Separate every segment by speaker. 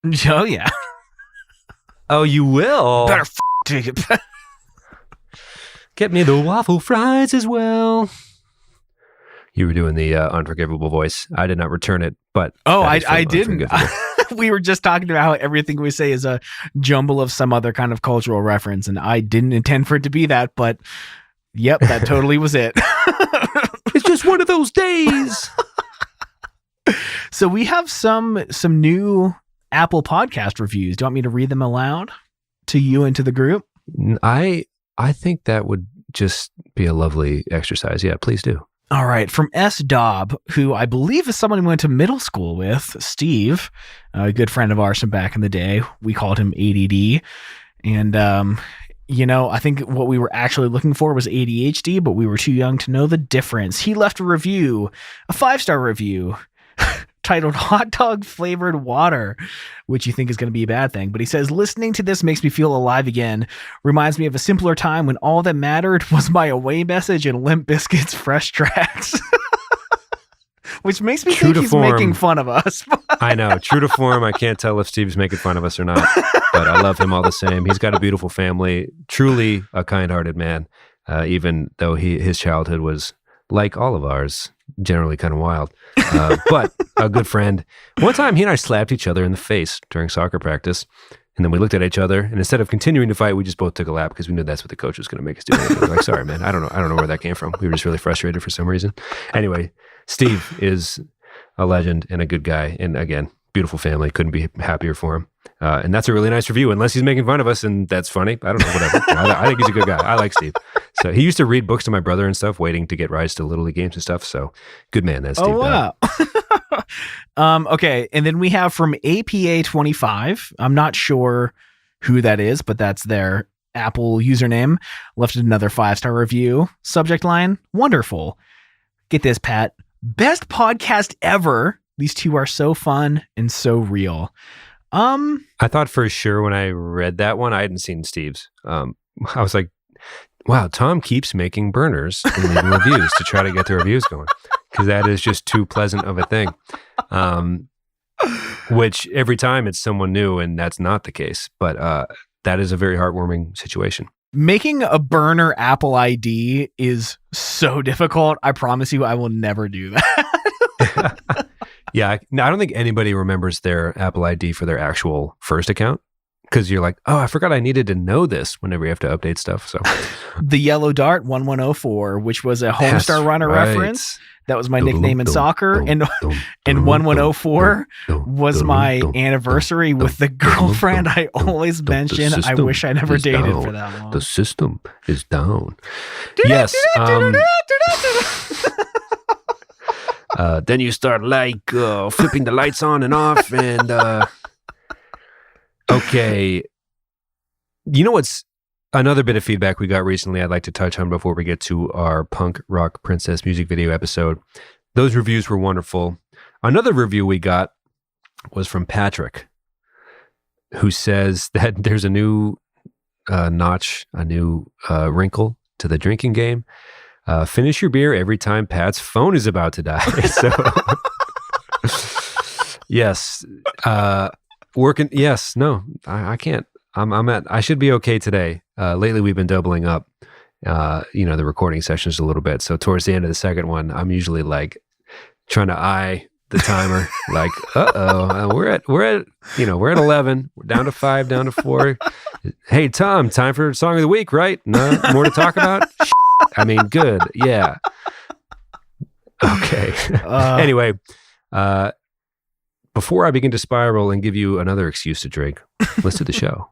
Speaker 1: Oh, yeah.
Speaker 2: Oh, you will?
Speaker 1: Better take it.
Speaker 2: Get me the waffle fries as well. You were doing the unforgivable voice. I did not return it, but...
Speaker 1: Oh, I didn't. We were just talking about how everything we say is a jumble of some other kind of cultural reference, and I didn't intend for it to be that, but yep, that totally was it.
Speaker 2: It's just one of those days.
Speaker 1: So we have some new Apple podcast reviews. Do you want me to read them aloud to you and to the group?
Speaker 2: I think that would just be a lovely exercise. Yeah, please do.
Speaker 1: All right. From S. Dobb, who I believe is someone we went to middle school with, Steve, a good friend of ours from back in the day. We called him ADD. And, I think what we were actually looking for was ADHD, but we were too young to know the difference. He left a review, a 5-star review, titled Hot Dog Flavored Water, which you think is going to be a bad thing. But he says, listening to this makes me feel alive again. Reminds me of a simpler time when all that mattered was my away message and Limp Bizkit's Fresh Tracks. Which makes me think he's making fun of us.
Speaker 2: I know. True to form, I can't tell if Steve's making fun of us or not. But I love him all the same. He's got a beautiful family. Truly a kind-hearted man, even though his childhood was, like all of ours, generally kind of wild. But a good friend. One time, he and I slapped each other in the face during soccer practice. And then we looked at each other, and instead of continuing to fight, we just both took a lap because we knew that's what the coach was going to make us do. We were like, sorry, man. I don't know where that came from. We were just really frustrated for some reason. Anyway, Steve is a legend and a good guy. And again, beautiful family. Couldn't be happier for him. And that's a really nice review, unless he's making fun of us, and that's funny. I don't know, whatever. I think he's a good guy. I like Steve. So he used to read books to my brother and stuff, waiting to get rides to Little League games and stuff. So good man, that's Steve.
Speaker 1: Oh, wow. Okay. And then we have from APA25. I'm not sure who that is, but that's their Apple username. Left another 5-star review. Subject line, wonderful. Get this, Pat. Best podcast ever. These two are so fun and so real.
Speaker 2: I thought for sure when I read that one, I hadn't seen Steve's. I was like, wow, Tom keeps making burners and leaving reviews to try to get the reviews going, because that is just too pleasant of a thing. Which every time it's someone new, and that's not the case. But that is a very heartwarming situation.
Speaker 1: Making a burner Apple ID is so difficult. I promise you, I will never do that.
Speaker 2: Yeah, I don't think anybody remembers their Apple ID for their actual first account, because you're like, oh, I forgot I needed to know this whenever you have to update stuff. So
Speaker 1: the Yellow Dart 1104, which was a Homestarrunner reference. That was my nickname in soccer. And 1104 was my anniversary with the girlfriend I always mention. I wish I never dated for that long.
Speaker 2: The system is down. Yes. Then you start flipping the lights on and off, and okay. You know what's another bit of feedback we got recently I'd like to touch on before we get to our punk rock princess music video episode. Those reviews were wonderful. Another review we got was from Patrick, who says that there's a new notch, a new wrinkle to the drinking game. Finish your beer every time Pat's phone is about to die. So, yes, working. Yes, no, I can't. I should be okay today. Lately, we've been doubling up, the recording sessions a little bit. So towards the end of the second one, I'm usually like trying to eye the timer, like, we're at 11. We're down to 5, down to 4. Hey, Tom, time for song of the week, right? No more to talk about. I mean, good. Yeah. Okay. Anyway, before I begin to spiral and give you another excuse to drink, let's do the show.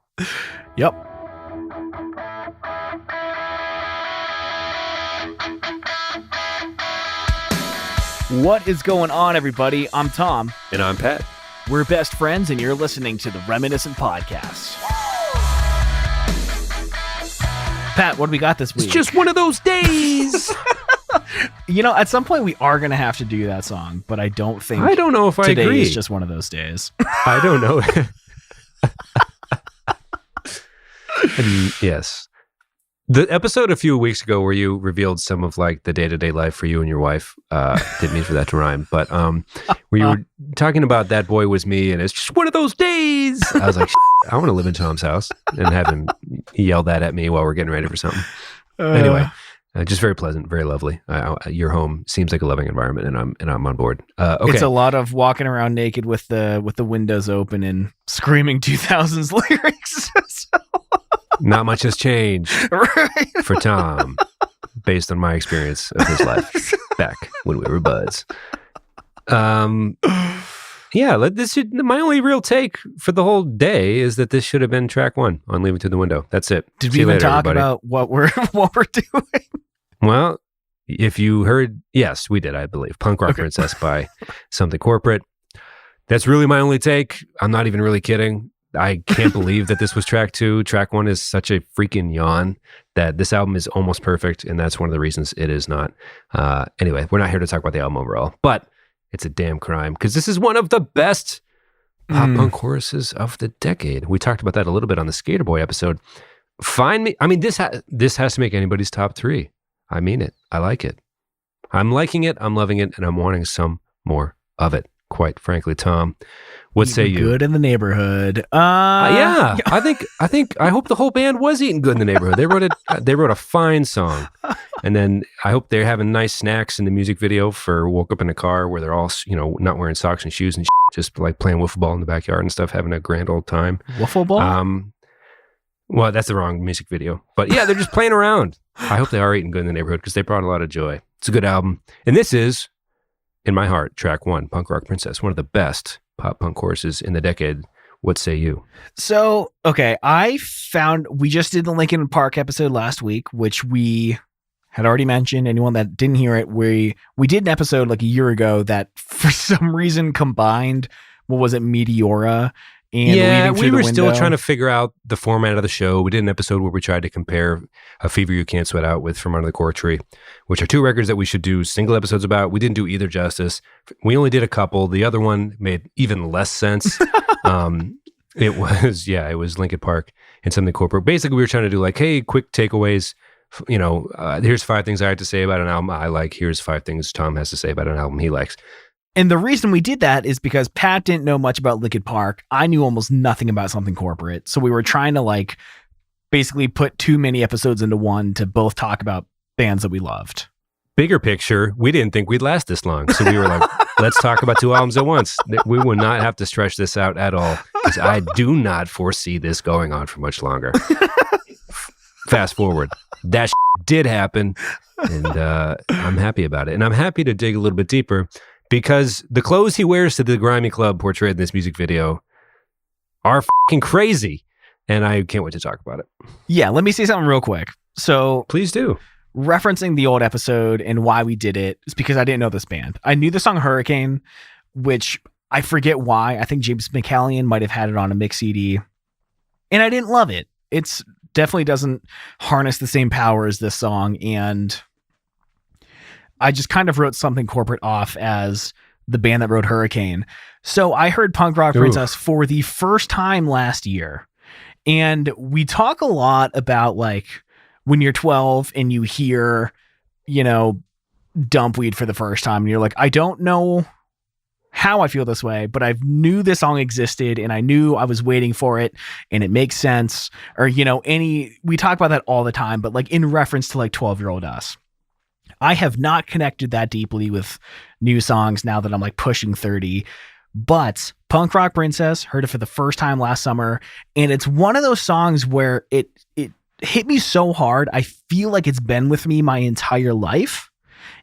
Speaker 1: Yep. What is going on, everybody? I'm Tom.
Speaker 2: And I'm Pat.
Speaker 1: We're best friends, and you're listening to the Reminiscent Podcast. Pat, what do we got this week?
Speaker 2: It's just one of those days.
Speaker 1: At some point we are going to have to do that song, but I don't know if I agree. Today is just one of those days.
Speaker 2: I don't know. Yes. The episode a few weeks ago where you revealed some of like the day-to-day life for you and your wife, didn't mean for that to rhyme, but where you were talking about That Boy Was Me and it's just one of those days. I was like, I want to live in Tom's house and have him yell that at me while we're getting ready for something. Anyway, just very pleasant, very lovely. Your home seems like a loving environment, and I'm on board. Okay.
Speaker 1: It's a lot of walking around naked with the windows open and screaming 2000s lyrics.
Speaker 2: Not much has changed
Speaker 1: Right.
Speaker 2: for Tom, based on my experience of his life back when we were buds. Yeah, my only real take for the whole day is that this should have been track 1 on Leaving Through the Window. That's it.
Speaker 1: Did
Speaker 2: See
Speaker 1: we
Speaker 2: you
Speaker 1: even
Speaker 2: later,
Speaker 1: talk
Speaker 2: everybody.
Speaker 1: about what we're doing?
Speaker 2: Well, if you heard, yes, we did, I believe. Punk Rock Princess by Something Corporate. That's really my only take. I'm not even really kidding. I can't believe that this was track 2. Track 1 is such a freaking yawn that this album is almost perfect, and that's one of the reasons it is not. Anyway, we're not here to talk about the album overall, but it's a damn crime because this is one of the best pop punk choruses of the decade. We talked about that a little bit on the Skater Boy episode. Find me. I mean, this has to make anybody's top 3. I mean it. I like it. I'm liking it. I'm loving it, and I'm wanting some more of it. Quite frankly, Tom, what say you?
Speaker 1: Good in the neighborhood.
Speaker 2: Yeah, I hope the whole band was eating good in the neighborhood. They wrote a fine song, and then I hope they're having nice snacks in the music video for "Woke Up in a Car," where they're all not wearing socks and shoes and just like playing wiffle ball in the backyard and stuff, having a grand old time.
Speaker 1: Wiffle ball.
Speaker 2: Well, that's the wrong music video, but yeah, they're just playing around. I hope they are eating good in the neighborhood because they brought a lot of joy. It's a good album, and this is, in my heart, track 1, Punk Rock Princess, one of the best pop punk choruses in the decade. What say you?
Speaker 1: So, okay, we just did the Linkin Park episode last week, which we had already mentioned. Anyone that didn't hear it, we did an episode like a year ago that for some reason combined, what was it, Meteora and
Speaker 2: yeah,
Speaker 1: we
Speaker 2: were still trying to figure out the format of the show. We did an episode where we tried to compare A Fever You Can't Sweat Out with From Under the Core Tree, which are 2 records that we should do single episodes about. We didn't do either justice. We only did a couple. The other one made even less sense. It was Linkin Park and Something Corporate. Basically, we were trying to do like, hey, quick takeaways. Here's 5 things I have to say about an album I like. Here's 5 things Tom has to say about an album he likes.
Speaker 1: And the reason we did that is because Pat didn't know much about Linkin Park. I knew almost nothing about Something Corporate. So we were trying to like basically put too many episodes into one to both talk about bands that we loved.
Speaker 2: Bigger picture, we didn't think we'd last this long. So we were like, let's talk about 2 albums at once. We will not have to stretch this out at all because I do not foresee this going on for much longer. Fast forward. That did happen, and I'm happy about it. And I'm happy to dig a little bit deeper because the clothes he wears to the grimy club portrayed in this music video are fucking crazy. And I can't wait to talk about it.
Speaker 1: Yeah, let me say something real quick. So
Speaker 2: please do.
Speaker 1: Referencing the old episode and why we did it is because I didn't know this band. I knew the song Hurricane, which I forget why. I think James McCallion might have had it on a mix CD. And I didn't love it. It's definitely doesn't harness the same power as this song. And I just kind of wrote Something Corporate off as the band that wrote Hurricane. So I heard Punk Rock Princess for the first time last year. And we talk a lot about like when you're 12 and you hear, Dumpweed for the first time and you're like, I don't know how I feel this way, but I knew this song existed and I knew I was waiting for it and it makes sense. Or, we talk about that all the time, but like in reference to like 12-year-old us. I have not connected that deeply with new songs now that I'm like pushing 30, but Punk Rock Princess, heard it for the first time last summer. And it's one of those songs where it hit me so hard. I feel like it's been with me my entire life.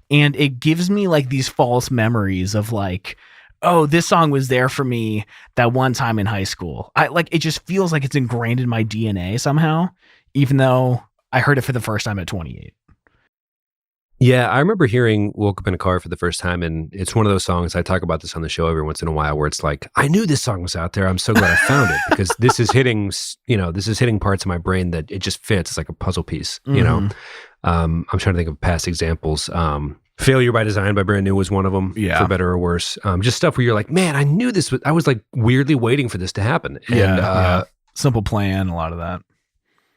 Speaker 1: And it gives me like these false memories of like, oh, this song was there for me that one time in high school. It just feels like it's ingrained in my DNA somehow, even though I heard it for the first time at 28.
Speaker 2: Yeah, I remember hearing Woke Up in a Car for the first time, and it's one of those songs, I talk about this on the show every once in a while, where it's like, I knew this song was out there. I'm so glad I found it, because this is hitting parts of my brain that it just fits. It's like a puzzle piece, I'm trying to think of past examples. Failure by Design by Brand New was one of them, for better or worse. Just stuff where you're like, man, I knew this I was like weirdly waiting for this to happen. And
Speaker 1: Simple Plan, a lot of that.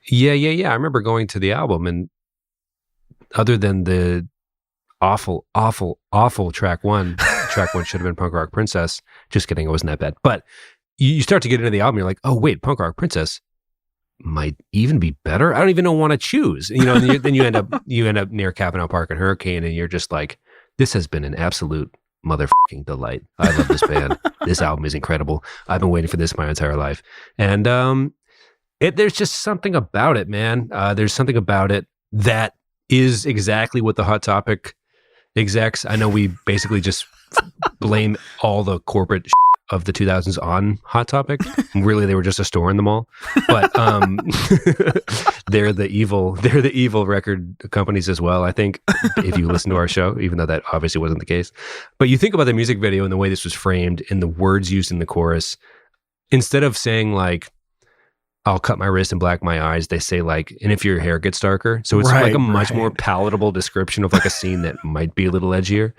Speaker 2: Yeah. I remember going to the album, and other than the awful track one should have been Punk Rock Princess. Just kidding, it wasn't that bad. But you start to get into the album, you're like, oh wait, Punk Rock Princess might even be better. I don't even know want to choose. And then you end up near Cavanaugh Park and Hurricane, and you're just like, this has been an absolute motherfucking delight. I love this band. This album is incredible. I've been waiting for this my entire life. And there's just something about it, man. There's something about it that is exactly what the Hot Topic execs. I know we basically just blame all the corporate of the 2000s on Hot Topic. Really, they were just a store in the mall. But they're the evil record companies as well, I think, if you listen to our show, even though that obviously wasn't the case. But you think about the music video and the way this was framed and the words used in the chorus, instead of saying like, I'll cut my wrist and black my eyes, they say like, and if your hair gets darker. So it's like a much more palatable description of like a scene that might be a little edgier.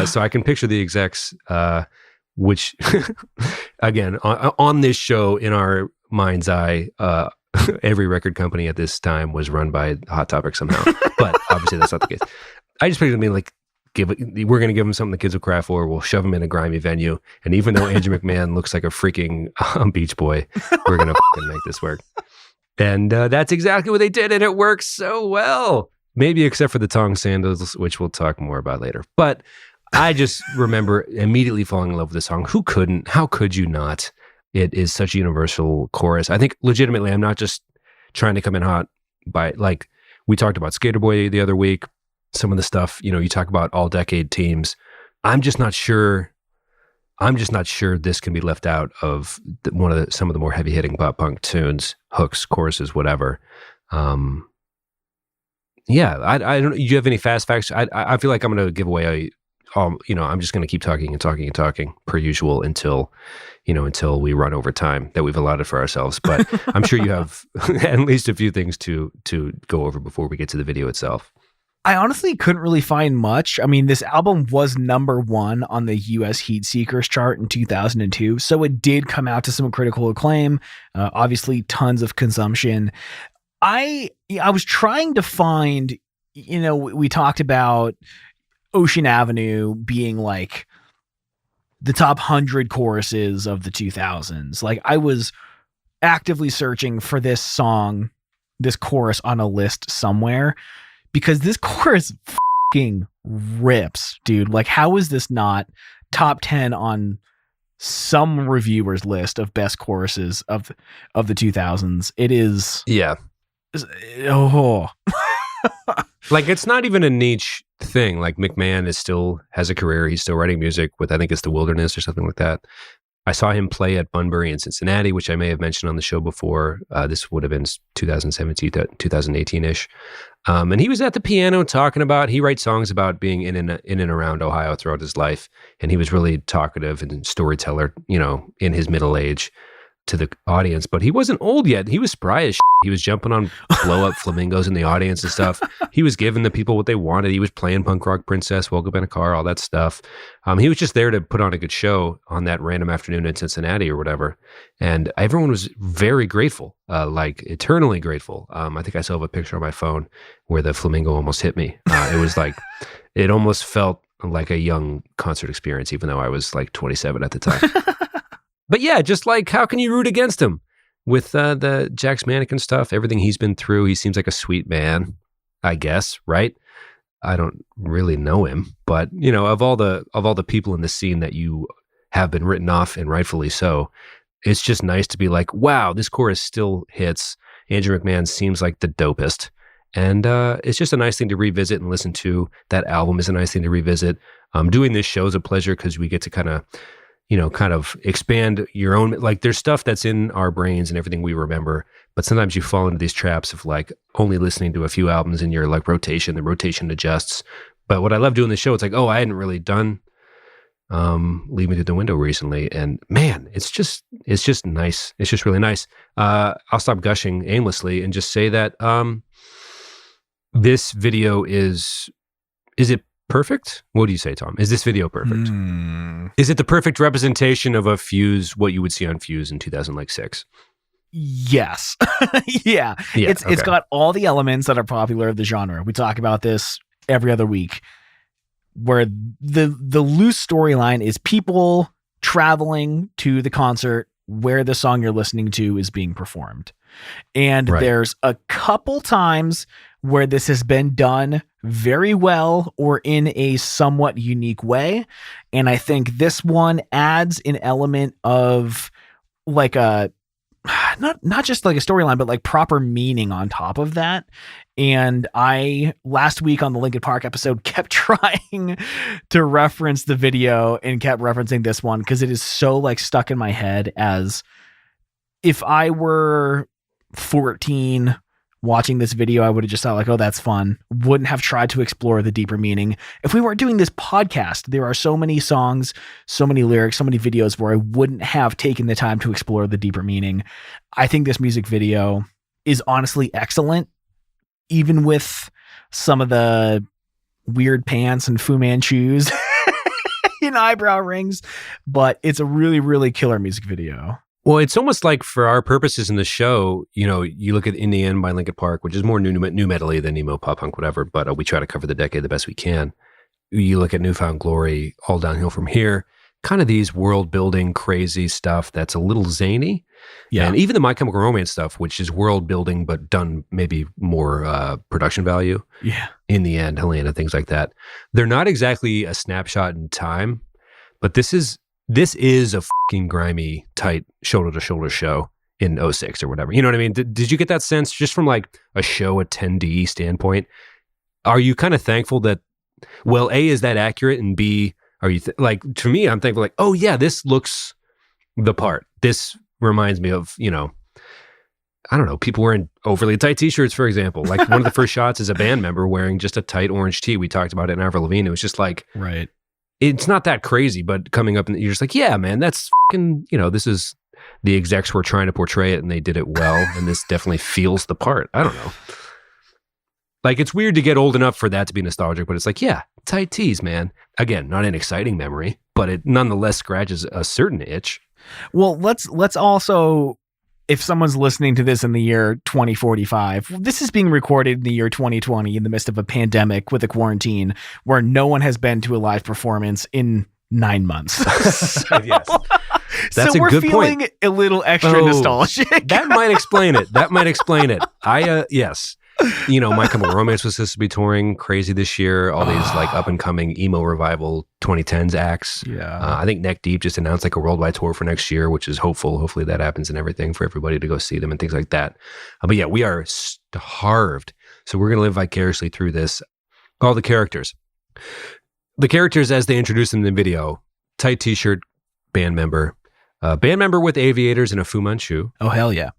Speaker 2: So I can picture the execs, which again, on this show, in our mind's eye, every record company at this time was run by Hot Topic somehow. But obviously that's not the case. I just picture them like, we're going to give them something the kids will cry for. We'll shove them in a grimy venue. And even though Andrew McMahon looks like a freaking Beach Boy, we're going to make this work. And that's exactly what they did. And it works so well. Maybe except for the thong sandals, which we'll talk more about later. But I just remember immediately falling in love with the song. Who couldn't? How could you not? It is such a universal chorus. I think legitimately, I'm not just trying to come in hot by, like, we talked about Skater Boy the other week. Some of the stuff, you talk about all decade teams. I'm just not sure this can be left out of some of the more heavy hitting pop punk tunes, hooks, choruses, whatever. I don't. Do you have any fast facts? I feel like I'm going to give away I'm just going to keep talking per usual until we run over time that we've allotted for ourselves. But I'm sure you have at least a few things to go over before we get to the video itself.
Speaker 1: I honestly couldn't really find much. I mean, this album was #1 on the US Heat Seekers chart in 2002, so it did come out to some critical acclaim, obviously tons of consumption. I was trying to find, we talked about Ocean Avenue being like the top 100 choruses of the 2000s. Like, I was actively searching for this chorus on a list somewhere, because this chorus fucking rips, dude. Like, how is this not top 10 on some reviewers list of best choruses of the 2000s? It is.
Speaker 2: Yeah.
Speaker 1: Oh.
Speaker 2: Like, it's not even a niche thing. Like, McMahon still has a career. He's still writing music with, I think it's The Wilderness or something like that. I saw him play at Bunbury in Cincinnati, which I may have mentioned on the show before. This would have been 2017, 2018-ish. And he was at the piano talking about, he writes songs about being in and around Ohio throughout his life. And he was really talkative and storyteller, in his middle age to the audience. But he wasn't old yet. He was spry as shit. He was jumping on blow-up flamingos in the audience and stuff. He was giving the people what they wanted. He was playing Punk Rock Princess, Woke Up in a Car, all that stuff. He was just there to put on a good show on that random afternoon in Cincinnati or whatever. And everyone was very grateful, like eternally grateful. I think I still have a picture on my phone where the flamingo almost hit me. It was like, it almost felt like a young concert experience, even though I was like 27 at the time. But yeah, just like, how can you root against him? With the Jack's Mannequin stuff, everything he's been through, he seems like a sweet man, I guess, right? I don't really know him, but of all the people in the scene that you have been written off, and rightfully so, it's just nice to be like, wow, this chorus still hits. Andrew McMahon seems like the dopest, and it's just a nice thing to revisit and listen to. That album is a nice thing to revisit. Doing this show is a pleasure because we get to kind of expand your own, like, there's stuff that's in our brains and everything we remember, but sometimes you fall into these traps of like only listening to a few albums in your like rotation. The rotation adjusts. But what I love doing the show, it's like, oh, I hadn't really done Leave Me Through the Window recently, and man, it's just nice. It's just really nice. I'll stop gushing aimlessly and just say that this video is it perfect? What do you say, Tom? Is this video perfect? Is it the perfect representation of a Fuse, what you would see on Fuse in 2006?
Speaker 1: Yes. Yeah. It's got all the elements that are popular of the genre. We talk about this every other week, where the loose storyline is people traveling to the concert where the song you're listening to is being performed. And there's a couple times where this has been done very well or in a somewhat unique way. And I think this one adds an element of like a, not just like a storyline, but like proper meaning on top of that. And I, last week on the Linkin Park episode, kept trying to reference the video and kept referencing this one because it is so like stuck in my head as if I were 14 watching this video, I would have just thought like, oh, that's fun. Wouldn't have tried to explore the deeper meaning. If we weren't doing this podcast, there are so many songs, so many lyrics, so many videos where I wouldn't have taken the time to explore the deeper meaning. I think this music video is honestly excellent, even with some of the weird pants and Fu Manchus and eyebrow rings, but it's a really, really killer music video.
Speaker 2: Well, it's almost like for our purposes in the show, you know, you look at In the End by Linkin Park, which is more new metal-y than emo, pop punk, whatever, but we try to cover the decade the best we can. You look at Newfound Glory, All Downhill From Here, kind of these world-building, crazy stuff that's a little zany. Yeah. And even the My Chemical Romance stuff, which is world-building, but done maybe more production value.
Speaker 1: Yeah.
Speaker 2: In the End, Helena, things like that. They're not exactly a snapshot in time, but this is a fucking grimy, tight, shoulder-to-shoulder show in 06 or whatever. You know what I mean? Did you get that sense just from like a show attendee standpoint? Are you kind of thankful that, well, A, is that accurate? And B, are you like, to me, I'm thankful like, oh yeah, this looks the part. This reminds me of, you know, I don't know, people wearing overly tight t-shirts, for example. Like one of the first shots is a band member wearing just a tight orange tee. We talked about it in Avril Lavigne. It was just like,
Speaker 1: right.
Speaker 2: It's not that crazy, but coming up and you're just like, yeah, man, that's fucking, you know, this is the execs were trying to portray it and they did it well. And this definitely feels the part. I don't know. Like, it's weird to get old enough for that to be nostalgic, but it's like, yeah, tight tees, man. Again, not an exciting memory, but it nonetheless scratches a certain itch.
Speaker 1: Well, let's also, if someone's listening to this in the year 2045, this is being recorded in the year 2020 in the midst of a pandemic with a quarantine where no one has been to a live performance in 9 months.
Speaker 2: Yes. That's
Speaker 1: so we're
Speaker 2: a good
Speaker 1: feeling
Speaker 2: point.
Speaker 1: A little extra nostalgic.
Speaker 2: That might explain it. Yes. You know, My Chemical Romance was supposed to be touring crazy this year. All these like up and coming emo revival 2010s acts.
Speaker 1: Yeah.
Speaker 2: I think Neck Deep just announced like a worldwide tour for next year, which is hopeful. Hopefully that happens and everything for everybody to go see them and things like that. But yeah, we are starved. So we're going to live vicariously through this. All the characters. The characters as they introduce them in the video, tight t-shirt, band member with aviators and a Fu Manchu.
Speaker 1: Oh, hell yeah.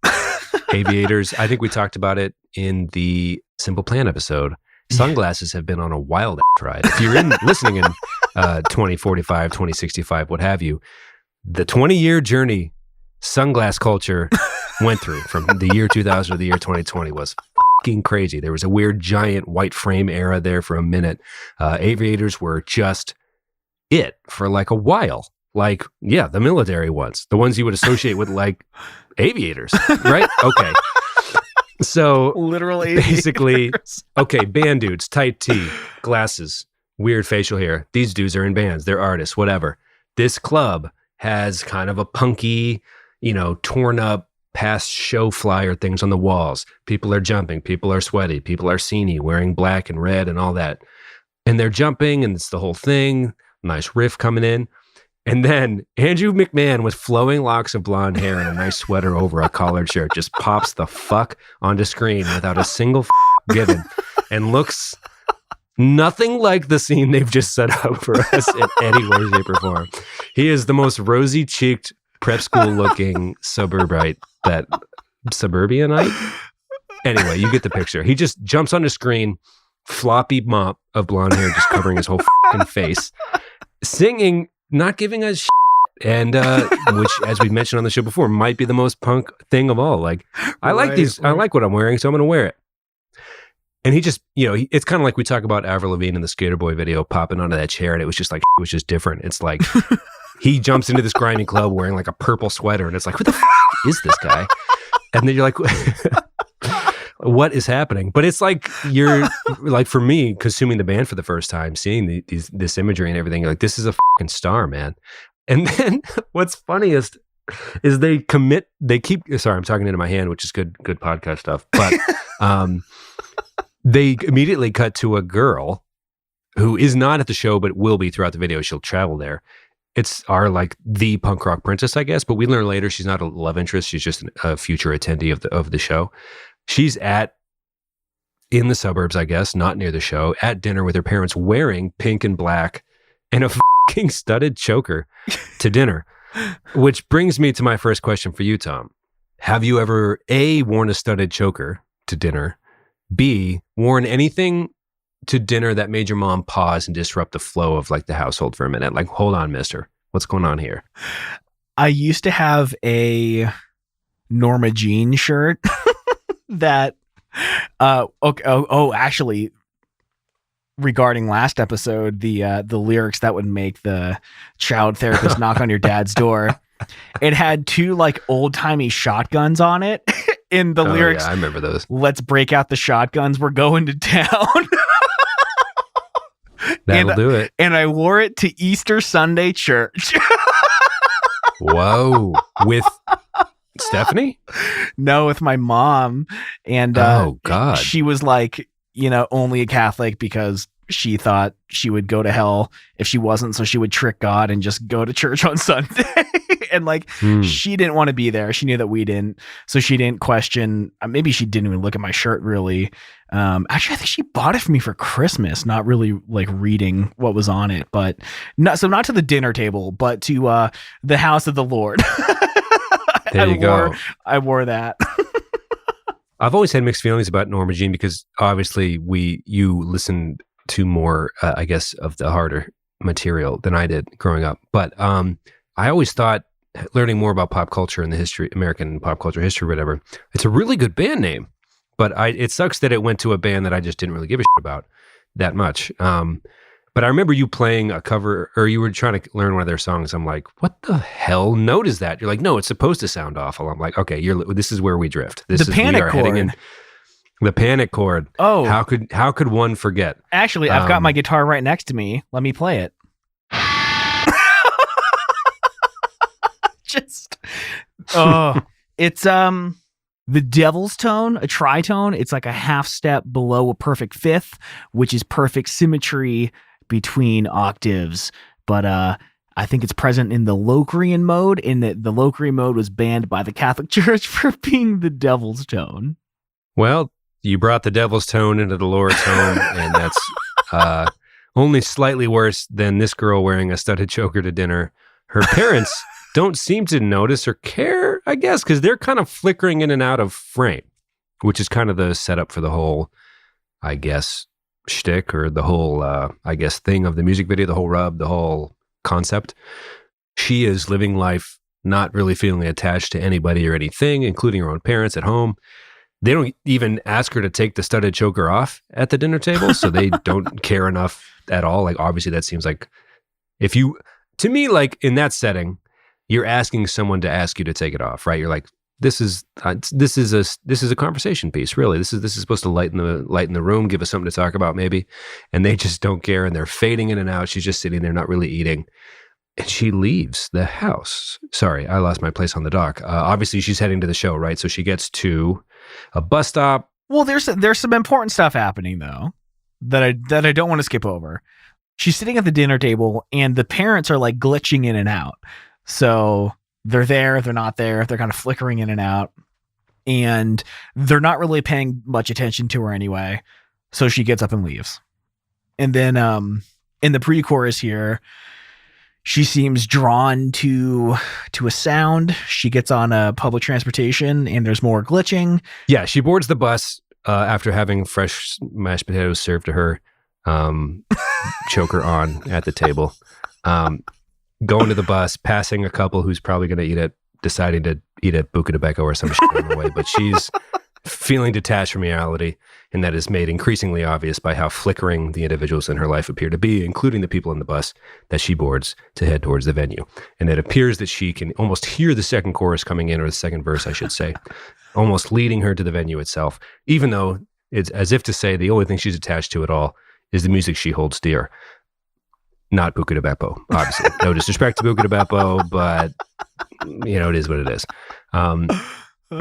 Speaker 2: Aviators. I think we talked about it in the Simple Plan episode. Sunglasses have been on a wild ride. If you're listening in 2045, 2065, what have you, the 20-year journey sunglass culture went through from the year 2000 to the year 2020 was fucking crazy. There was a weird giant white frame era there for a minute. Aviators were just it for like a while. Like, yeah, the military ones, the ones you would associate with like aviators, right? Okay. So
Speaker 1: literally
Speaker 2: basically, okay, band dudes, tight tee, glasses, weird facial hair. These dudes are in bands. They're artists, whatever. This club has kind of a punky, you know, torn up past show flyer things on the walls. People are jumping. People are sweaty. People are sceney, wearing black and red and all that. And they're jumping and it's the whole thing. Nice riff coming in. And then Andrew McMahon with flowing locks of blonde hair and a nice sweater over a collared shirt just pops the fuck onto screen without a single given and looks nothing like the scene they've just set up for us in any way, shape, or form. He is the most rosy-cheeked, prep school-looking suburbanite. Anyway, you get the picture. He just jumps onto screen, floppy mop of blonde hair just covering his whole fucking face, singing, not giving us shit, and which, as we mentioned on the show before, might be the most punk thing of all. Like, I like these. Right. I like what I'm wearing, so I'm going to wear it. And he just, you know, it's kind of like we talk about Avril Lavigne in the Skater Boy video, popping onto that chair, and it was just like, it was just different. It's like he jumps into this grinding club wearing like a purple sweater, and it's like, who the is this guy? And then you're like, what is happening? But it's like, you're like, for me, consuming the band for the first time, seeing this imagery and everything, you're like, this is a fucking star, man. And then what's funniest is they keep, sorry, I'm talking into my hand, which is good podcast stuff. But they immediately cut to a girl who is not at the show, but will be throughout the video. She'll travel there. It's our, like, the punk rock princess, I guess. But we learn later she's not a love interest. She's just a future attendee of the show. She's in the suburbs, I guess, not near the show, at dinner with her parents, wearing pink and black and a fucking studded choker to dinner. Which brings me to my first question for you, Tom. Have you ever, A, worn a studded choker to dinner, B, worn anything to dinner that made your mom pause and disrupt the flow of, like, the household for a minute? Like, hold on, mister, what's going on here?
Speaker 1: I used to have a Norma Jean shirt that, actually, regarding last episode, the lyrics that would make the child therapist knock on your dad's door, it had two, like, old-timey shotguns on it. In the lyrics,
Speaker 2: yeah, I remember those.
Speaker 1: Let's break out the shotguns, we're going to town.
Speaker 2: That'll do it.
Speaker 1: And I wore it to Easter Sunday church.
Speaker 2: Whoa. With Stephanie?
Speaker 1: No, with my mom. And
Speaker 2: oh, God.
Speaker 1: She was like, only a Catholic because she thought she would go to hell if she wasn't. So she would trick God and just go to church on Sunday. And, like, she didn't want to be there. She knew that we didn't. So she didn't question. Maybe she didn't even look at my shirt, really. Actually, I think she bought it for me for Christmas, not really, like, reading what was on it. But not to the dinner table, but to the house of the Lord.
Speaker 2: There you go.
Speaker 1: I wore that.
Speaker 2: I've always had mixed feelings about Norma Jean because obviously you listened to more, I guess, of the harder material than I did growing up. But I always thought, learning more about pop culture and the history, American pop culture history, whatever, it's a really good band name. But it sucks that it went to a band that I just didn't really give a shit about that much. But I remember you playing a cover, or you were trying to learn one of their songs. I'm like, what the hell note is that? You're like, no, it's supposed to sound awful. I'm like, okay, this is where we drift.
Speaker 1: The panic chord.
Speaker 2: The panic chord.
Speaker 1: Oh,
Speaker 2: how could one forget?
Speaker 1: Actually, I've got my guitar right next to me. Let me play it. It's the devil's tone, a tritone. It's like a half step below a perfect fifth, which is perfect symmetry between octaves. But I think it's present in the Locrian mode, in that the Locrian mode was banned by the Catholic Church for being the devil's tone.
Speaker 2: Well, you brought the devil's tone into the Lord's home, and that's only slightly worse than this girl wearing a studded choker to dinner. Her parents don't seem to notice or care, I guess, because they're kind of flickering in and out of frame, which is kind of the setup for the whole, I guess, shtick, or the whole, I guess, thing of the music video, the whole rub, the whole concept. She is living life, not really feeling attached to anybody or anything, including her own parents at home. They don't even ask her to take the studded choker off at the dinner table, so they don't care enough at all. Like, obviously, that seems like, to me, like, in that setting, you're asking someone to ask you to take it off, right? You're like, this is a conversation piece, really. This is supposed to lighten the room, give us something to talk about, maybe. And they just don't care, and they're fading in and out. She's just sitting there, not really eating, and she leaves the house. Sorry, I lost my place on the dock. Obviously, she's heading to the show, right? So she gets to a bus stop.
Speaker 1: Well, there's some important stuff happening though that I don't want to skip over. She's sitting at the dinner table, and the parents are, like, glitching in and out. So they're there, they're not there, they're kind of flickering in and out, and they're not really paying much attention to her anyway. So she gets up and leaves. And then in the pre-chorus here, she seems drawn to a sound. She gets on a public transportation, and there's more glitching.
Speaker 2: Yeah, she boards the bus after having fresh mashed potatoes served to her, choker on at the table. Going to the bus, passing a couple who's probably going to eat it, deciding to eat a Buca de Beppo or some shit on the way, but she's feeling detached from reality, and that is made increasingly obvious by how flickering the individuals in her life appear to be, including the people in the bus that she boards to head towards the venue. And it appears that she can almost hear the second chorus coming in, or the second verse, I should say. almost leading her to the venue itself, even though it's as if to say the only thing she's attached to at all is the music she holds dear. Not Buca de Beppo, obviously. No disrespect to Buca de Beppo, but it is what it is.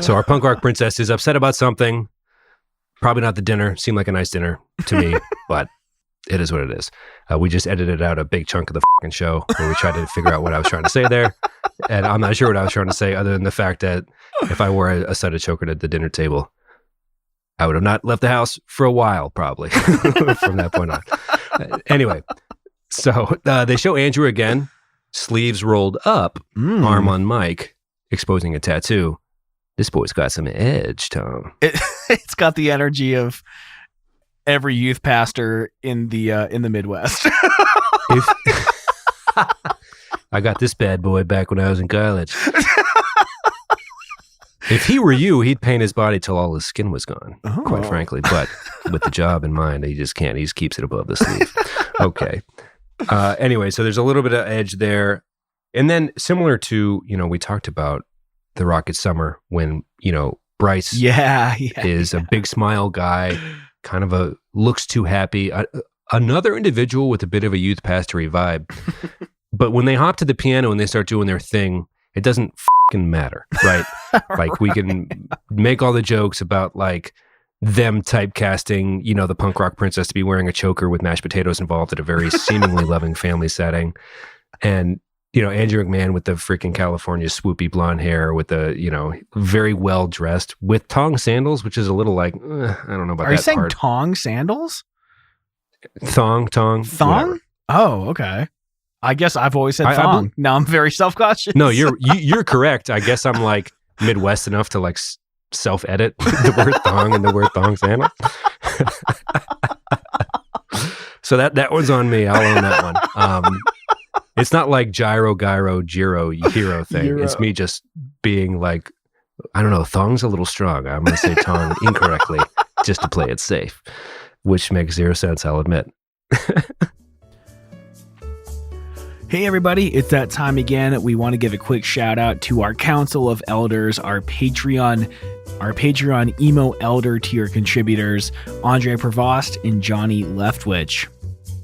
Speaker 2: So our punk rock princess is upset about something. Probably not the dinner. Seemed like a nice dinner to me, but it is what it is. We just edited out a big chunk of the fucking show where we tried to figure out what I was trying to say there. And I'm not sure what I was trying to say other than the fact that if I wore a side of choker at the dinner table, I would have not left the house for a while, probably, from that point on. Anyway, so they show Andrew again, sleeves rolled up, arm on mic, exposing a tattoo. This boy's got some edge, Tom.
Speaker 1: It's got the energy of every youth pastor in the Midwest.
Speaker 2: I got this bad boy back when I was in college. If he were you, he'd paint his body till all his skin was gone, quite frankly. But with the job in mind, he just can't. He just keeps it above the sleeve. Okay. Anyway, so there's a little bit of edge there. And then similar to, we talked about the Rocket Summer when, Bryce is a big smile guy, kind of looks too happy. Another individual with a bit of a youth pastory vibe. But when they hop to the piano and they start doing their thing, it doesn't fucking matter, right? Like we can make all the jokes about like them typecasting, the punk rock princess to be wearing a choker with mashed potatoes involved at a very seemingly loving family setting. And, Andrew McMahon with the freaking California swoopy blonde hair with the, very well dressed with thong sandals, which is a little like, I don't know about that.
Speaker 1: Are you saying
Speaker 2: part.
Speaker 1: thong sandals?
Speaker 2: Thong?
Speaker 1: Whatever. Oh, okay. I guess I've always said thong. Now I'm very self-conscious.
Speaker 2: No, you're correct. I guess I'm like Midwest enough to like self-edit the word thong and the word thong sandal. So that one's on me. I'll own that one. It's not like gyro, hero thing.
Speaker 1: Euro.
Speaker 2: It's me just being like, I don't know, thong's a little strong. I'm going to say thong incorrectly just to play it safe, which makes zero sense, I'll admit.
Speaker 1: Hey everybody, it's that time again. We want to give a quick shout out to our Council of Elders, our Patreon emo elder tier contributors, Andre Prevost and Johnny Leftwich.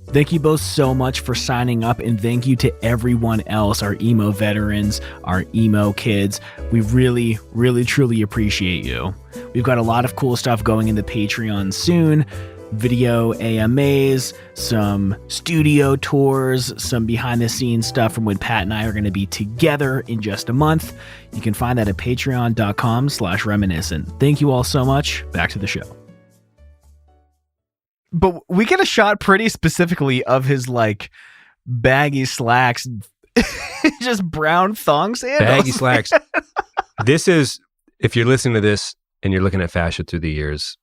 Speaker 1: Thank you both so much for signing up, and thank you to everyone else, our emo veterans, our emo kids. We really, really, truly appreciate you. We've got a lot of cool stuff going in the Patreon soon. Video AMAs, some studio tours, some behind the scenes stuff from when Pat and I are going to be together in just a month. You can find that at patreon.com/reminiscent. Thank you all so much. Back to the show. But we get a shot pretty specifically of his like baggy slacks, just brown thong sandals.
Speaker 2: Baggy slacks. This is, if you're listening to this and you're looking at fashion through the years,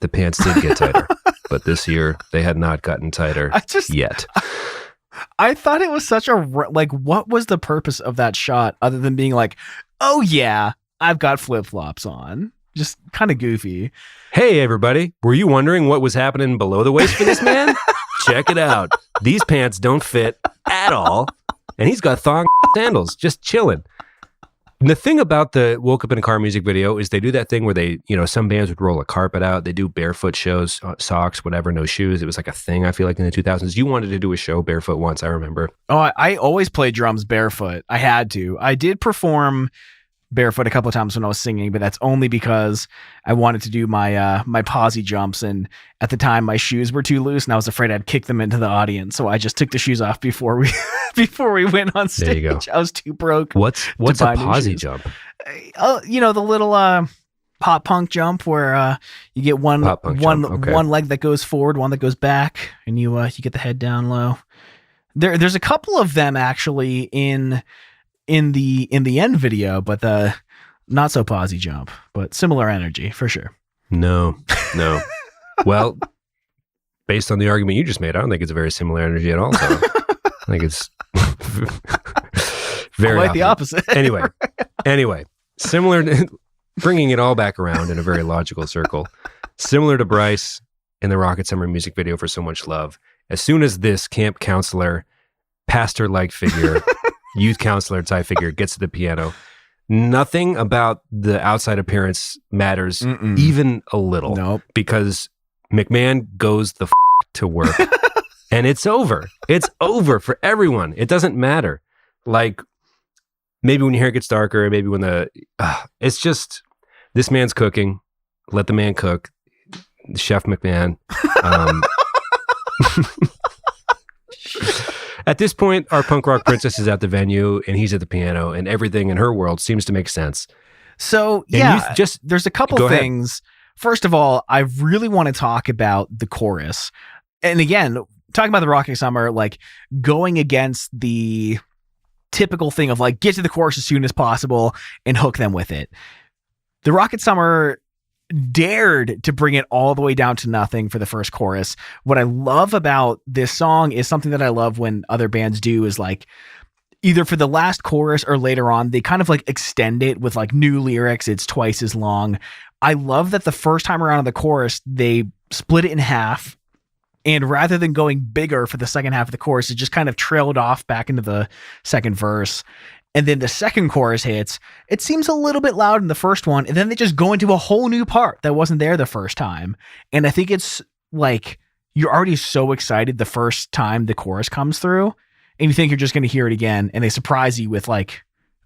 Speaker 2: the pants did get tighter, but this year they had not gotten tighter yet.
Speaker 1: I thought it was such a, like, what was the purpose of that shot other than being like, oh yeah, I've got flip-flops on. Just kind of goofy.
Speaker 2: Hey everybody, were you wondering what was happening below the waist for this man? Check it out. These pants don't fit at all, and he's got thong sandals, just chilling. And the thing about the Woke Up in a Car music video is they do that thing where they, some bands would roll a carpet out. They do barefoot shows, socks, whatever, no shoes. It was like a thing, I feel like, in the 2000s. You wanted to do a show barefoot once, I remember.
Speaker 1: Oh, I always played drums barefoot. I had to. I did perform barefoot a couple of times when I was singing, but that's only because I wanted to do my posse jumps, and at the time my shoes were too loose and I was afraid I'd kick them into the audience, so I just took the shoes off before we went on stage.
Speaker 2: There you go.
Speaker 1: I was too broke.
Speaker 2: What's a posse jump?
Speaker 1: The little pop punk jump where you get one leg that goes forward, one that goes back, and you get the head down low. There's a couple of them actually in the end video, but the not so posse jump, but similar energy for sure.
Speaker 2: No. Well, based on the argument you just made, I don't think it's a very similar energy at all. So I think it's very
Speaker 1: quite the opposite.
Speaker 2: Anyway, similar to, bringing it all back around in a very logical circle, similar to Bryce in the Rocket Summer music video for So Much Love. As soon as this camp counselor, pastor-like figure, youth counselor type figure gets to the piano, nothing about the outside appearance matters even a little.
Speaker 1: Nope.
Speaker 2: Because McMahon goes the to work and it's over. It's over for everyone. It doesn't matter. Like, maybe when your hair gets darker, maybe when it's just, this man's cooking. Let the man cook. Chef McMahon. At this point, our punk rock princess is at the venue and he's at the piano, and everything in her world seems to make sense.
Speaker 1: So, there's a couple things. First of all, I really want to talk about the chorus. And again, talking about the Rocket Summer, like going against the typical thing of like, get to the chorus as soon as possible and hook them with it. The Rocket Summer dared to bring it all the way down to nothing for the first chorus. What I love about this song is something that I love when other bands do is like, either for the last chorus or later on, they kind of like extend it with like new lyrics. It's twice as long. I love that the first time around in the chorus, they split it in half. And rather than going bigger for the second half of the chorus, it just kind of trailed off back into the second verse. And then the second chorus hits. It seems a little bit loud in the first one. And then they just go into a whole new part that wasn't there the first time. And I think it's like, you're already so excited the first time the chorus comes through. And you think you're just going to hear it again. And they surprise you with like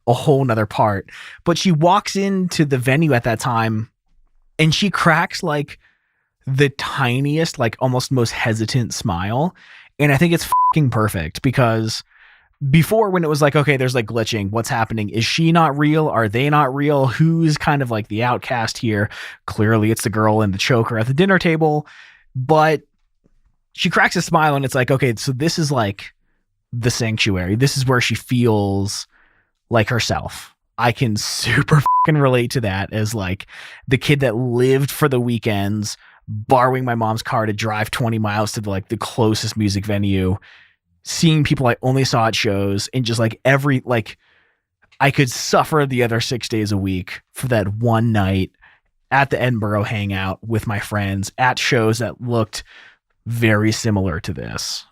Speaker 1: a whole nother part. But she walks into the venue at that time and she cracks like the tiniest, like almost most hesitant smile. And I think it's fucking perfect because before, when it was like, okay, there's like glitching, what's happening? Is she not real? Are they not real? Who's kind of like the outcast here? Clearly it's the girl in the choker at the dinner table, but she cracks a smile and it's like, okay, so this is like the sanctuary. This is where she feels like herself. I can super fucking relate to that as like the kid that lived for the weekends, borrowing my mom's car to drive 20 miles to the closest music venue, seeing people I only saw at shows, and just like I could suffer the other 6 days a week for that one night at the Edinburgh hangout with my friends at shows that looked very similar to this.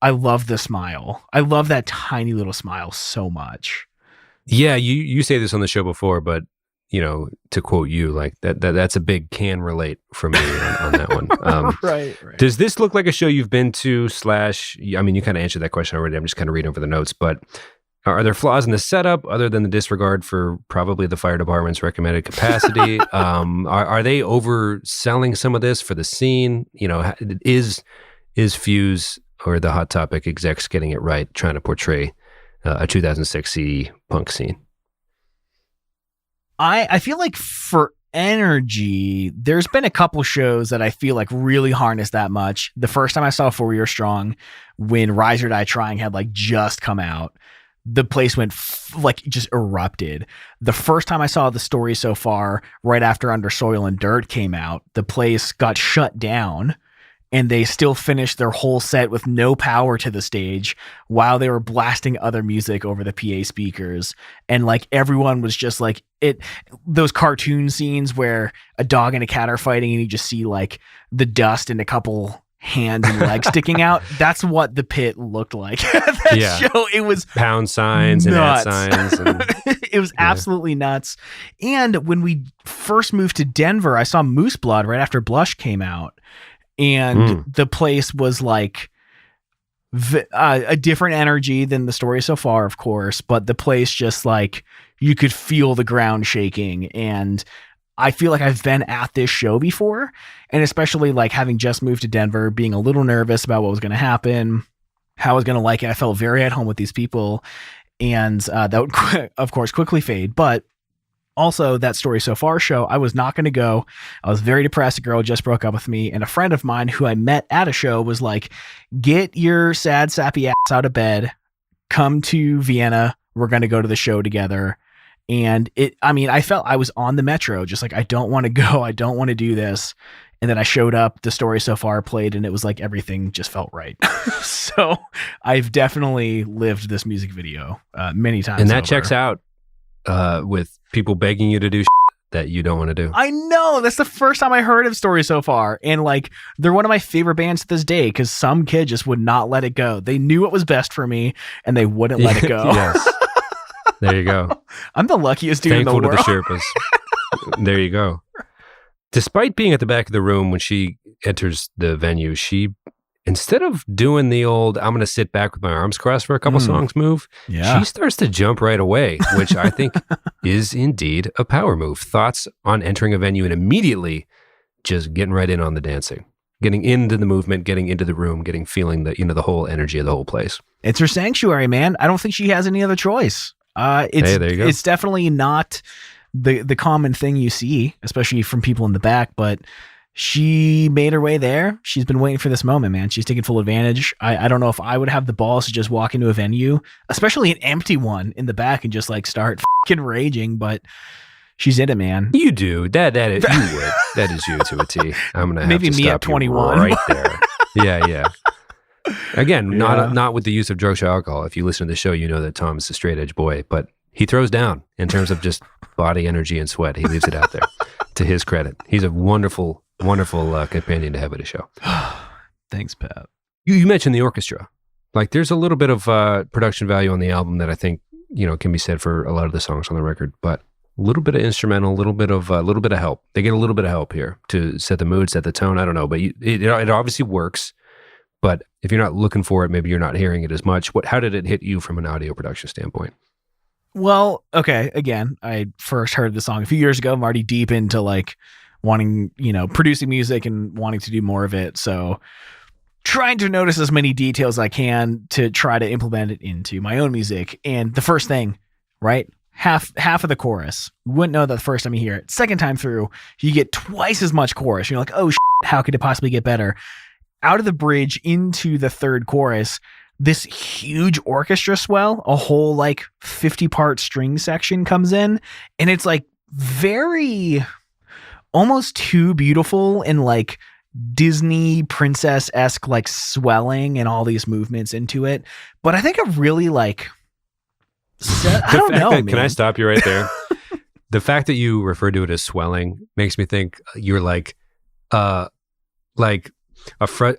Speaker 1: I love the smile. I love that tiny little smile so much.
Speaker 2: Yeah, you say this on the show before, but you know, to quote you, like that's a big can relate for me on that one.
Speaker 1: Right.
Speaker 2: Does this look like a show you've been to / I mean, you kind of answered that question already. I'm just kind of reading over the notes, but are there flaws in the setup other than the disregard for probably the fire department's recommended capacity? Are they overselling some of this for the scene? You know, is Fuse or the Hot Topic execs getting it right, trying to portray a 2006 CE punk scene?
Speaker 1: I feel like for energy, there's been a couple shows that I feel like really harness that much. The first time I saw 4 Year Strong, when Rise or Die Trying had like just come out, the place went just erupted. The first time I saw The Story So Far, right after Under Soil and Dirt came out, the place got shut down. And they still finished their whole set with no power to the stage while they were blasting other music over the PA speakers. And like everyone was just like those cartoon scenes where a dog and a cat are fighting and you just see like the dust and a couple hands and legs sticking out. That's what the pit looked like. Show. It was
Speaker 2: pound signs nuts. And at signs. And,
Speaker 1: it was absolutely nuts. And when we first moved to Denver, I saw Moose Blood right after Blush came out. And the place was like a different energy than The Story So Far, of course, but the place just like you could feel the ground shaking. And I feel like I've been at this show before, and especially like having just moved to Denver, being a little nervous about what was going to happen, how I was going to like it. I felt very at home with these people, and that would, of course, quickly fade. But also, that Story So Far show, I was not going to go. I was very depressed. A girl just broke up with me. And a friend of mine who I met at a show was like, get your sad, sappy ass out of bed. Come to Vienna. We're going to go to the show together. And I felt I was on the metro, just like, I don't want to go. I don't want to do this. And then I showed up, The Story So Far played, and it was like everything just felt right. So I've definitely lived this music video many times.
Speaker 2: And that
Speaker 1: over.
Speaker 2: Checks out. With people begging you to do that you don't want to do.
Speaker 1: I know. That's the first time I heard of Story So Far. And like, they're one of my favorite bands to this day because some kid just would not let it go. They knew what was best for me and they wouldn't let it go.
Speaker 2: Yes. There you go.
Speaker 1: I'm the luckiest dude
Speaker 2: Thankful
Speaker 1: in the
Speaker 2: to
Speaker 1: world.
Speaker 2: the Sherpas. There you go. Despite being at the back of the room when she enters the venue, she, instead of doing the old, I'm going to sit back with my arms crossed for a couple songs move,
Speaker 1: Yeah.
Speaker 2: she starts to jump right away, which I think is indeed a power move. Thoughts on entering a venue and immediately just getting right in on the dancing, getting into the movement, getting into the room, feeling the, the whole energy of the whole place.
Speaker 1: It's her sanctuary, man. I don't think she has any other choice.
Speaker 2: Hey, there you go.
Speaker 1: It's definitely not the common thing you see, especially from people in the back, but she made her way there. She's been waiting for this moment, man. She's taking full advantage. I don't know if I would have the balls to just walk into a venue, especially an empty one, in the back and just like start fucking raging, but she's in it, man.
Speaker 2: You do. That is, you would. That is you to a T. I'm going to have
Speaker 1: Maybe
Speaker 2: to
Speaker 1: me
Speaker 2: stop
Speaker 1: at 21.
Speaker 2: you right there. Yeah. Again, not with the use of drugs or alcohol. If you listen to the show, you know that Tom is a straight edge boy, but he throws down in terms of just body energy and sweat. He leaves it out there to his credit. He's a wonderful companion to have at a show.
Speaker 1: Thanks, Pat.
Speaker 2: You mentioned the orchestra. Like there's a little bit of production value on the album that I think, can be said for a lot of the songs on the record, but a little bit of instrumental, a little bit of help. They get a little bit of help here to set the mood, set the tone. I don't know, but it obviously works. But if you're not looking for it, maybe you're not hearing it as much. How did it hit you from an audio production standpoint?
Speaker 1: Well, okay. Again, I first heard the song a few years ago. I'm already deep into like wanting, producing music and wanting to do more of it. So trying to notice as many details as I can to try to implement it into my own music. And the first thing, right? Half of the chorus. You wouldn't know that the first time you hear it. Second time through, you get twice as much chorus. You're like, oh, how could it possibly get better? Out of the bridge into the third chorus, this huge orchestra swell, a whole like 50-part string section comes in, and it's like very almost too beautiful and like Disney princess-esque like swelling and all these movements into it. But I think it really like I don't know, man.
Speaker 2: Can I stop you right there? The fact that you refer to it as swelling makes me think you're like a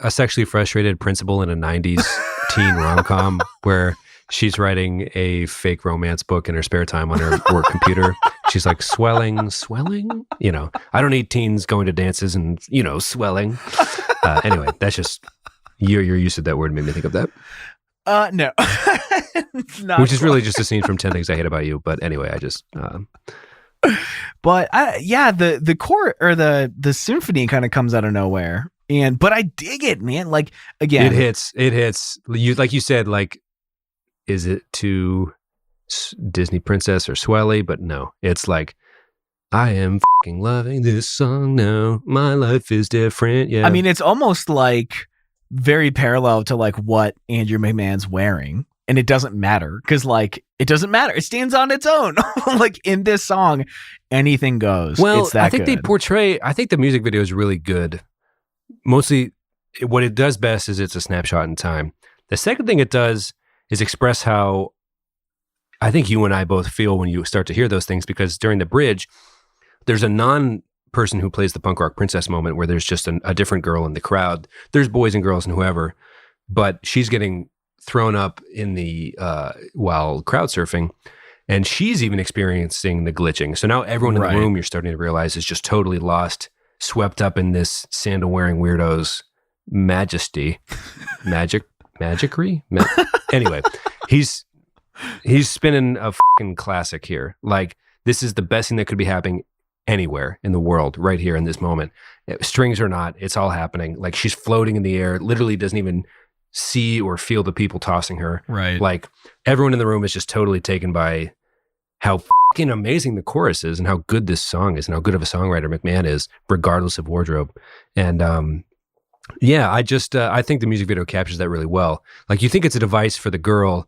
Speaker 2: sexually frustrated principal in a 90s teen rom-com where she's writing a fake romance book in her spare time on her work computer. She's like, swelling. I don't need teens going to dances and, swelling. Anyway, that's just, your use of that word made me think of that.
Speaker 1: No.
Speaker 2: Which is really just a scene from 10 Things I Hate About You. But anyway, I just...
Speaker 1: But the core or the symphony kind of comes out of nowhere. But I dig it, man. Like, again,
Speaker 2: it hits. You, like you said, like, is it too Disney princess or swelly? But no, it's like, I am fucking loving this song now. My life is different. Yeah.
Speaker 1: I mean, it's almost like very parallel to like what Andrew McMahon's wearing. And it doesn't matter because like, it doesn't matter. It stands on its own. Like in this song, anything goes.
Speaker 2: Well,
Speaker 1: it's that
Speaker 2: I think
Speaker 1: good.
Speaker 2: I think the music video is really good. Mostly what it does best is it's a snapshot in time. The second thing it does is express how I think you and I both feel when you start to hear those things, because during the bridge, there's a non-person who plays the punk rock princess moment where there's just a different girl in the crowd. There's boys and girls and whoever, but she's getting thrown up in the while crowd surfing, and she's even experiencing the glitching. So now everyone in the room, you're starting to realize, is just totally lost, swept up in this sandal wearing weirdo's majesty, magicry. Anyway, he's spinning a fucking classic here. Like, this is the best thing that could be happening anywhere in the world right here in this moment. Strings or not, it's all happening. Like, she's floating in the air, literally doesn't even see or feel the people tossing her.
Speaker 1: Right.
Speaker 2: Like, everyone in the room is just totally taken by how fucking amazing the chorus is and how good this song is and how good of a songwriter McMahon is, regardless of wardrobe. And I think the music video captures that really well. Like, you think it's a device for the girl,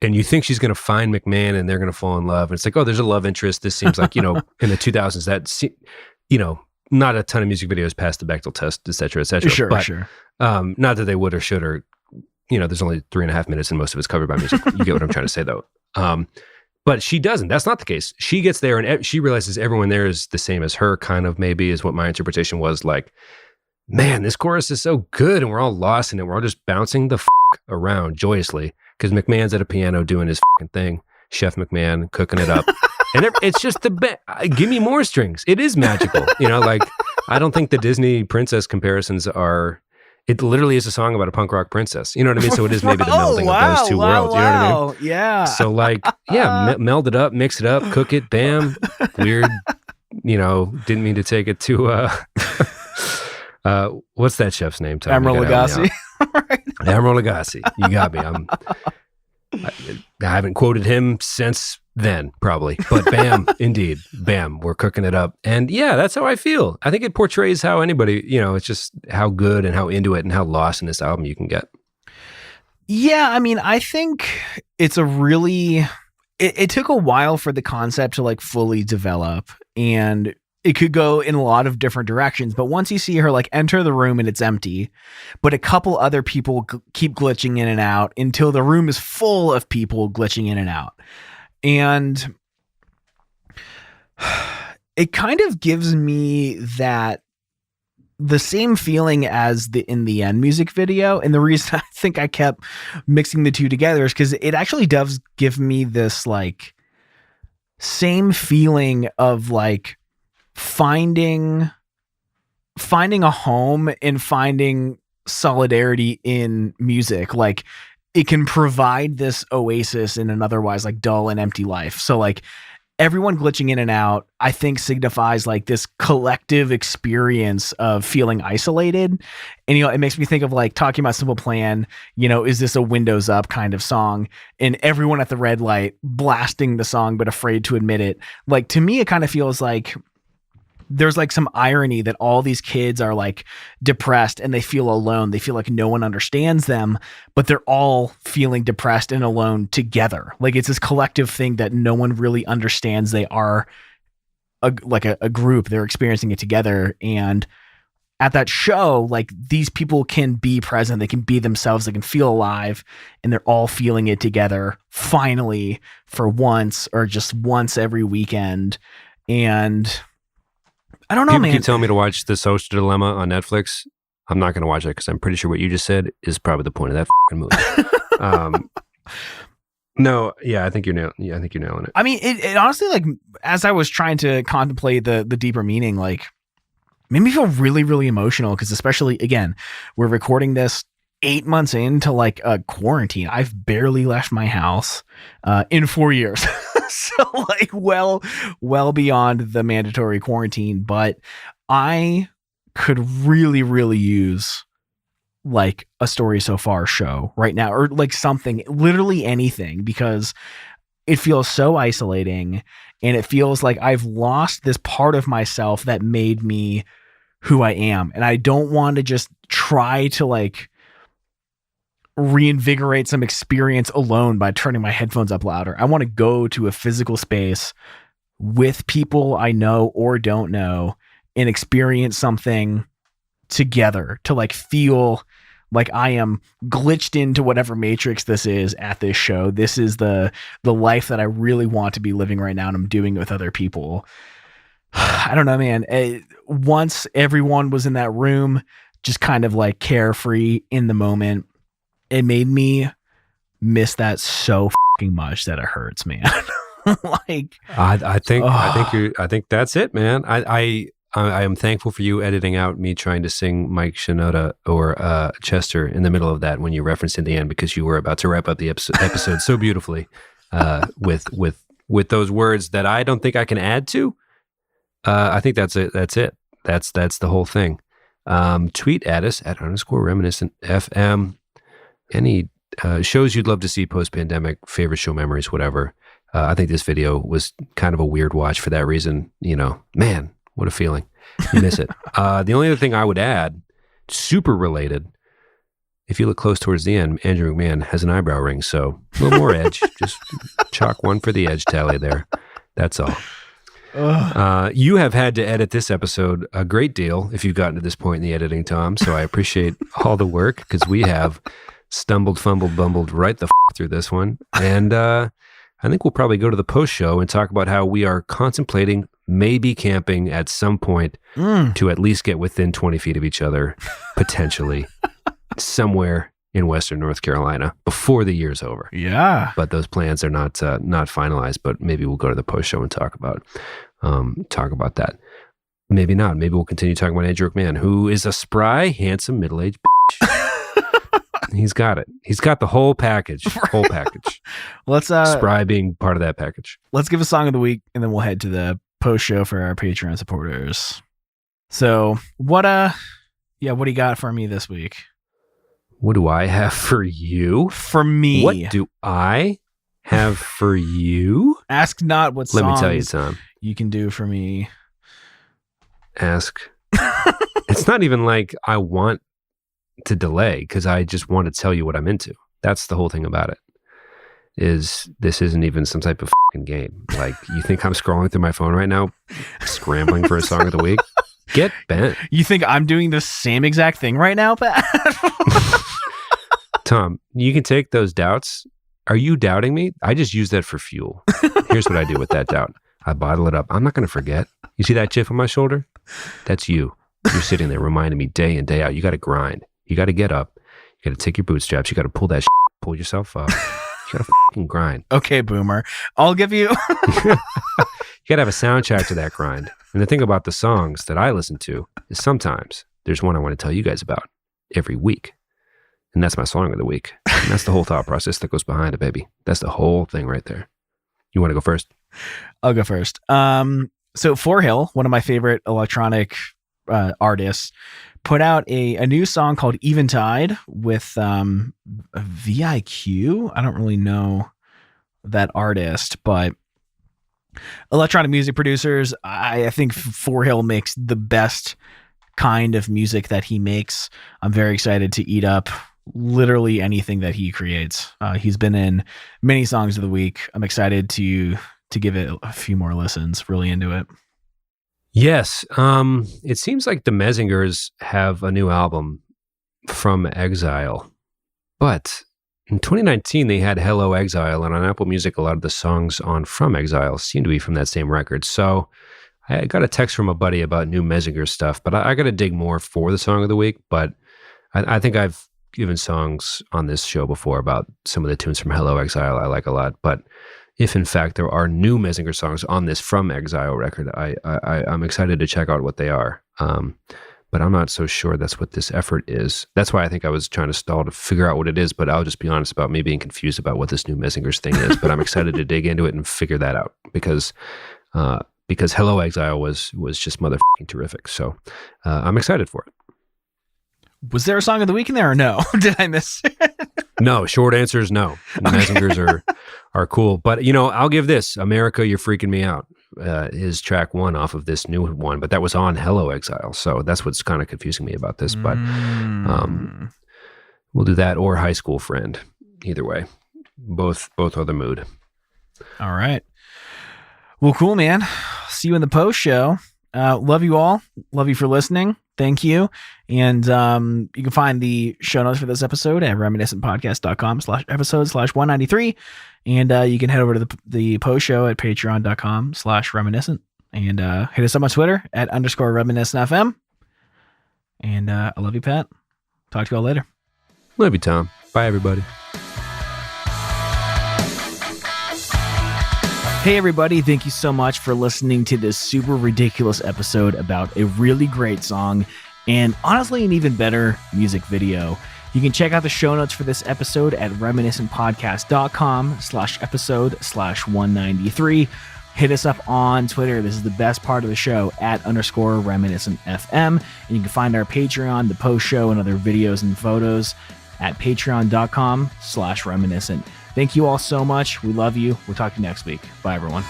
Speaker 2: and you think she's going to find McMahon and they're going to fall in love. And it's like, oh, there's a love interest. This seems like, in the 2000s, not a ton of music videos passed the Bechdel test, et cetera, et cetera.
Speaker 1: Sure,
Speaker 2: but,
Speaker 1: sure.
Speaker 2: Not that they would or should, or, there's only 3.5 minutes and most of it's covered by music. You get what I'm trying to say, though. But she doesn't. That's not the case. She gets there and she realizes everyone there is the same as her, kind of, maybe, is what my interpretation was. Like, man, this chorus is so good and we're all lost in it. We're all just bouncing the around joyously because McMahon's at a piano doing his thing. Chef McMahon cooking it up. And it's just the best. Give me more strings. It is magical. Like I don't think the Disney princess comparisons are, it literally is a song about a punk rock princess. You know what I mean? So it is maybe the melding of those two worlds. You know what I mean?
Speaker 1: Yeah.
Speaker 2: So like, meld it up, mix it up, cook it, bam. Weird, didn't mean to take it to, what's that chef's name? Tom?
Speaker 1: Admiral Lagasse.
Speaker 2: Admiral Lagasse. You got me. I haven't quoted him since then, probably. But bam, indeed. Bam, we're cooking it up. And yeah, that's how I feel. I think it portrays how anybody, it's just how good and how into it and how lost in this album you can get.
Speaker 1: Yeah, I mean, I think it's a really... It took a while for the concept to like fully develop, and it could go in a lot of different directions. But once you see her like enter the room and it's empty, but a couple other people keep glitching in and out until the room is full of people glitching in and out. And it kind of gives me the same feeling as the In the End music video. And the reason I think I kept mixing the two together is because it actually does give me this like same feeling of like finding a home and finding solidarity in music. Like it can provide this oasis in an otherwise like dull and empty life. So like everyone glitching in and out, I think signifies like this collective experience of feeling isolated. And, it makes me think of like talking about Simple Plan, is this a Windows Up kind of song? And everyone at the red light blasting the song, but afraid to admit it. Like, to me, it kind of feels like there's like some irony that all these kids are like depressed and they feel alone. They feel like no one understands them, but they're all feeling depressed and alone together. Like it's this collective thing that no one really understands. They are a group. They're experiencing it together. And at that show, like these people can be present. They can be themselves. They can feel alive, and they're all feeling it together finally for once, or just once every weekend. And I don't know,
Speaker 2: People
Speaker 1: man.
Speaker 2: keep telling me to watch The Social Dilemma on Netflix. I'm not going to watch it because I'm pretty sure what you just said is probably the point of that movie. No, yeah, I think you're nailing it.
Speaker 1: I mean, it honestly, like, as I was trying to contemplate the deeper meaning, like, made me feel really, really emotional because, especially, again, we're recording this 8 months into like a quarantine. I've barely left my house in 4 years. So like well beyond the mandatory quarantine, but I could really, really use like a Story So Far show right now, or like something, literally anything, because it feels so isolating and it feels like I've lost this part of myself that made me who I am. And I don't want to just try to like reinvigorate some experience alone by turning my headphones up louder. I want to go to a physical space with people I know or don't know and experience something together, to like feel like I am glitched into whatever matrix this is at this show. This is the life that I really want to be living right now, and I'm doing it with other people. I don't know, man. Once everyone was in that room, just kind of like carefree in the moment, it made me miss that so fucking much that it hurts, man. Like,
Speaker 2: I think that's it, man. I am thankful for you editing out me trying to sing Mike Shinoda or Chester in the middle of that when you referenced in the end, because you were about to wrap up the episode so beautifully with those words that I don't think I can add to. I think that's it. That's the whole thing. Tweet at us at _reminiscent_FM. Any shows you'd love to see post-pandemic, favorite show memories, whatever. I think this video was kind of a weird watch for that reason. Man, what a feeling. You miss it. The only other thing I would add, super related, if you look close towards the end, Andrew McMahon has an eyebrow ring, so a little more edge. Just chalk one for the edge tally there. That's all. You have had to edit this episode a great deal if you've gotten to this point in the editing, Tom, so I appreciate all the work, because we have stumbled, fumbled, bumbled right the through this one. And I think we'll probably go to the post show and talk about how we are contemplating maybe camping at some point to at least get within 20 feet of each other, potentially, somewhere in Western North Carolina before the year's over.
Speaker 1: Yeah.
Speaker 2: But those plans are not finalized. But maybe we'll go to the post show and talk about that. Maybe not. Maybe we'll continue talking about Andrew McMahon, who is a spry, handsome, middle-aged bitch. He's got it. He's got the whole package. Whole package.
Speaker 1: Let's
Speaker 2: spry being part of that package.
Speaker 1: Let's give a song of the week, and then we'll head to the post show for our Patreon supporters. So what do you got for me this week?
Speaker 2: What do I have for you?
Speaker 1: For me.
Speaker 2: What do I have for you?
Speaker 1: Ask not what songs
Speaker 2: Let me tell you, Tom.
Speaker 1: You can do for me.
Speaker 2: Ask. It's not even like I want to delay, because I just want to tell you what I'm into. That's the whole thing about it. Is this isn't even some type of fucking game. Like, you think I'm scrolling through my phone right now, scrambling for a song of the week? Get bent.
Speaker 1: You think I'm doing the same exact thing right now, Pat?
Speaker 2: Tom, you can take those doubts. Are you doubting me? I just use that for fuel. Here's what I do with that doubt. I bottle it up. I'm not going to forget. You see that chip on my shoulder? That's you. You're sitting there reminding me day in, day out. You got to grind. You got to get up. You got to take your bootstraps. You got to pull that pull yourself up. You got to fucking grind.
Speaker 1: Okay, boomer. I'll give you...
Speaker 2: You got to have a soundtrack to that grind. And the thing about the songs that I listen to is sometimes there's one I want to tell you guys about every week. And that's my song of the week. And that's the whole thought process that goes behind it, baby. That's the whole thing right there. You want to go first?
Speaker 1: I'll go first. So Forhill, one of my favorite electronic artists, put out a new song called Eventide with VIQ. I don't really know that artist, but electronic music producers, I think Forhill makes the best kind of music that he makes. I'm very excited to eat up literally anything that he creates. He's been in many songs of the week. I'm excited to give it a few more listens. Really into it.
Speaker 2: Yes. It seems like the Menzingers have a new album, From Exile. But in 2019, they had Hello Exile, and on Apple Music, a lot of the songs on From Exile seem to be from that same record. So I got a text from a buddy about new Menzingers stuff, but I got to dig more for the song of the week. But I think I've given songs on this show before about some of the tunes from Hello Exile I like a lot. But if in fact there are new Menzingers songs on this From Exile record, I'm excited to check out what they are. But I'm not so sure that's what this effort is. That's why I think I was trying to stall to figure out what it is, but I'll just be honest about me being confused about what this new Menzingers thing is. But I'm excited to dig into it and figure that out because Hello Exile was just motherfucking terrific. So I'm excited for it.
Speaker 1: Was there a song of the week in there or no? Did I miss it?
Speaker 2: No, short answer is no. The Menzingers are cool. But, I'll give this. America, You're Freaking Me Out is track one off of this new one. But that was on Hello Exile. So that's what's kind of confusing me about this. But we'll do that or High School Friend. Either way. Both are the mood.
Speaker 1: All right. Well, cool, man. See you in the post show. Love you all. Love you for listening. Thank you. And you can find the show notes for this episode at reminiscentpodcast.com/episode/193. And you can head over to the post show at patreon.com/reminiscent. And hit us up on Twitter at _reminiscentfm. And I love you, Pat. Talk to you all later.
Speaker 2: Love you, Tom. Bye, everybody.
Speaker 1: Hey everybody, thank you so much for listening to this super ridiculous episode about a really great song and honestly an even better music video. You can check out the show notes for this episode at reminiscentpodcast.com/episode/193. Hit us up on Twitter. This is the best part of the show at _reminiscentfm. And you can find our Patreon, the post show, and other videos and photos at patreon.com/reminiscent. Thank you all so much. We love you. We'll talk to you next week. Bye, everyone.